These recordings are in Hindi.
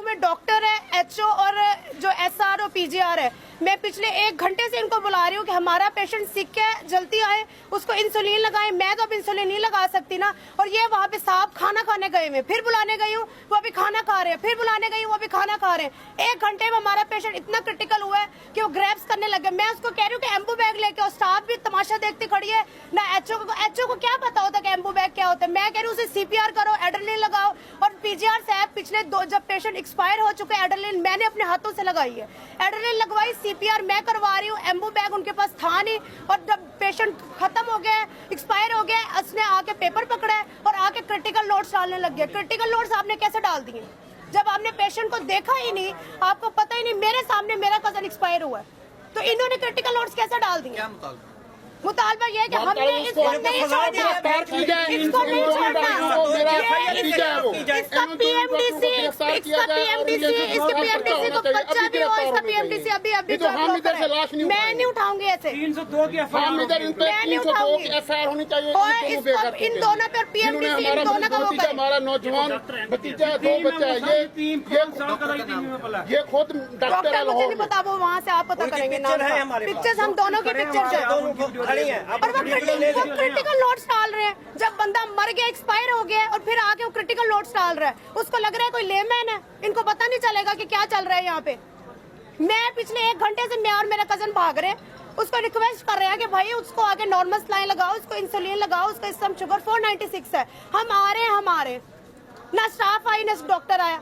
में डॉक्टर है, एचओ और जो एसआर और पीजीआर है। मैं पिछले 1 घंटे से इनको बुला रही हूँ कि हमारा पेशेंट सिक है, जल्दी आए, उसको इंसुलिन लगाएं। मैं तो अब इंसुलिन नहीं लगा सकती ना। और ये वहाँ पे साहब खाना खाने गए हुए, फिर बुलाने गई हूँ, वो अभी खाना खा रहे हैं, फिर बुलाने गई हूँ, वो अभी खाना खा रहे हैं। 1 घंटे में हमारा पेशेंट इतना क्रिटिकल हुआ है कि वो ग्रैब्स करने लगे। मैं उसको कह रही हूँ कि एम्बू बैग लेके आओ, स्टाफ भी तमाशा देखती खड़ी है ना। एचओ को क्या पता होता कि एम्बू बैग क्या होता है। मैं कह रही हूँ उसे सीपीआर करो, एड्रेनलिन लगाओ। और पीजीआर साहब पिछले जब पेशेंट एक्सपायर हो चुके, एड्रेनलिन मैंने अपने हाथों से लगाई है, एड्रेनलिन लगवाई, सीपीआर मैं करवा रही हूँ। एम्बू बैग उनके पास था नहीं, और जब पेशेंट खत्म हो गया, एक्सपायर हो गया, उसने आके पेपर पकड़ा है और आके क्रिटिकल नोट्स डालने लग गया। क्रिटिकल नोट्स आपने कैसे डाल दिए जब आपने पेशेंट को देखा ही नहीं, आपको पता ही नहीं। मेरे सामने मेरा कजन एक्सपायर हुआ है, तो इन्होंने क्रिटिकल नोट्स कैसे डाल दिए? मुतालबा ये है कि हमने इसको नहीं छोड़ना, इसको नहीं छोड़ना। इसका पीएमडीसी इसके पीएमडीसी को बच्चा भी हो, इसका पीएमडीसी अभी मैं नहीं उठाऊंगी ऐसे, 302 की एफआईआर मैं नहीं उठाऊंगी। और इन दोनों पर पीएमडीसी, इन दोनों का वो करे। हमारा नौजवान भतीजा 2 बच्चा है, ये खुद डॉक्टर डॉक्टर मुझे नहीं पता, वो वहाँ से आप पता करेंगे ना। पिक्चर्स हम दोनों की पिक्चर्स है, और वो क्रिटिकल नोट्स डाल रहे हैं। जब बंदा मर गया, एक्सपायर हो गया, और फिर आके वो क्रिटिकल नोट्स डाल रहा है। उसको लग रहा है कोई लेमैन है, इनको पता नहीं चलेगा कि क्या चल रहा है यहाँ पे। मैं पिछले 1 घंटे से मैं और मेरा कजन भाग रहे हैं, उसको रिक्वेस्ट कर रहे हैं कि भाई उसको आगे नॉर्मल सलाइन लगाओ, उसको इंसुलिन लगाओ, उसका इस समय शुगर 496 है। हम आ रहे हैं, ना स्टाफ आई ना डॉक्टर आया।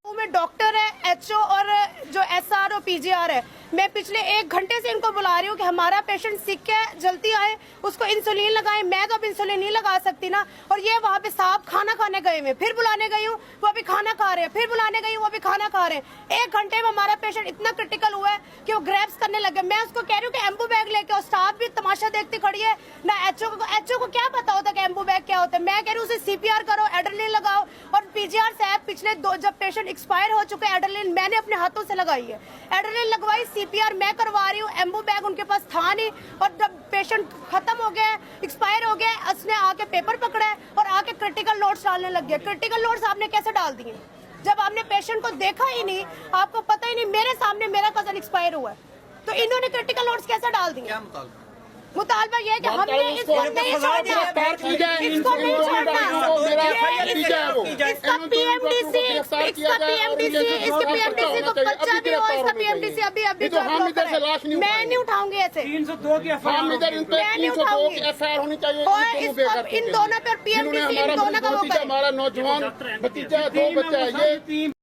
में डॉक्टर है, एचओ और जो एसआर और पीजीआर है। मैं पिछले 1 घंटे से इनको बुला रही हूँ कि हमारा पेशेंट सिक है, जल्दी आए, उसको इंसुलिन लगाएं। मैं तो अब इंसुलिन नहीं लगा सकती ना। और ये वहाँ पे साहब खाना खाने गए हुए, फिर बुलाने गई हूँ, वो अभी खाना खा रहे हैं, फिर बुलाने गई हूँ, वो अभी खाना खा रहे हैं। 1 घंटे में हमारा पेशेंट इतना क्रिटिकल हुआ है कि वो ग्रैब्स करने लगे। मैं उसको कह रही हूँ कि एम्बू बैग लेके आओ, स्टाफ भी तमाशा देखती खड़ी है ना। एचओ को क्या पता होता कि एम्बू बैग क्या होता है। मैं कह रही हूँ उसे सीपीआर करो, एड्रेनलिन लगाओ। और पीजीआर साहब पिछले जब पेशेंट एक्सपायर हो चुके, एड्रेनलिन मैंने अपने हाथों से लगाई है, एड्रेनलिन लगवाई, सीपीआर मैं करवा रही हूँ। एम्बू बैग उनके पास था नहीं, और जब पेशेंट खत्म हो गया, एक्सपायर हो गया, उसने आके पेपर पकड़ा है और आके क्रिटिकल नोट्स डालने लग गया। क्रिटिकल नोट्स आपने कैसे डाल दिए जब आपने पेशेंट को देखा ही नहीं, आपको पता ही नहीं। मेरे सामने मेरा कजन एक्सपायर हुआ है, तो इन्होंने क्रिटिकल नोट्स कैसे डाल दिए? मुतालबा ये है कि हमने इसको नहीं छोड़ना, इसको नहीं छोड़ना। इसका पीएमडीसी इसके पीएमडीसी को बच्चा भी हो, इसका पीएमडीसी अभी मैं नहीं उठाऊंगी ऐसे, 302 की एफआईआर मैं नहीं उठाऊंगी। और इन दोनों पर पीएमडीसी, इन दोनों का वो करे। हमारा नौजवान भतीजा 2 बच्चा है,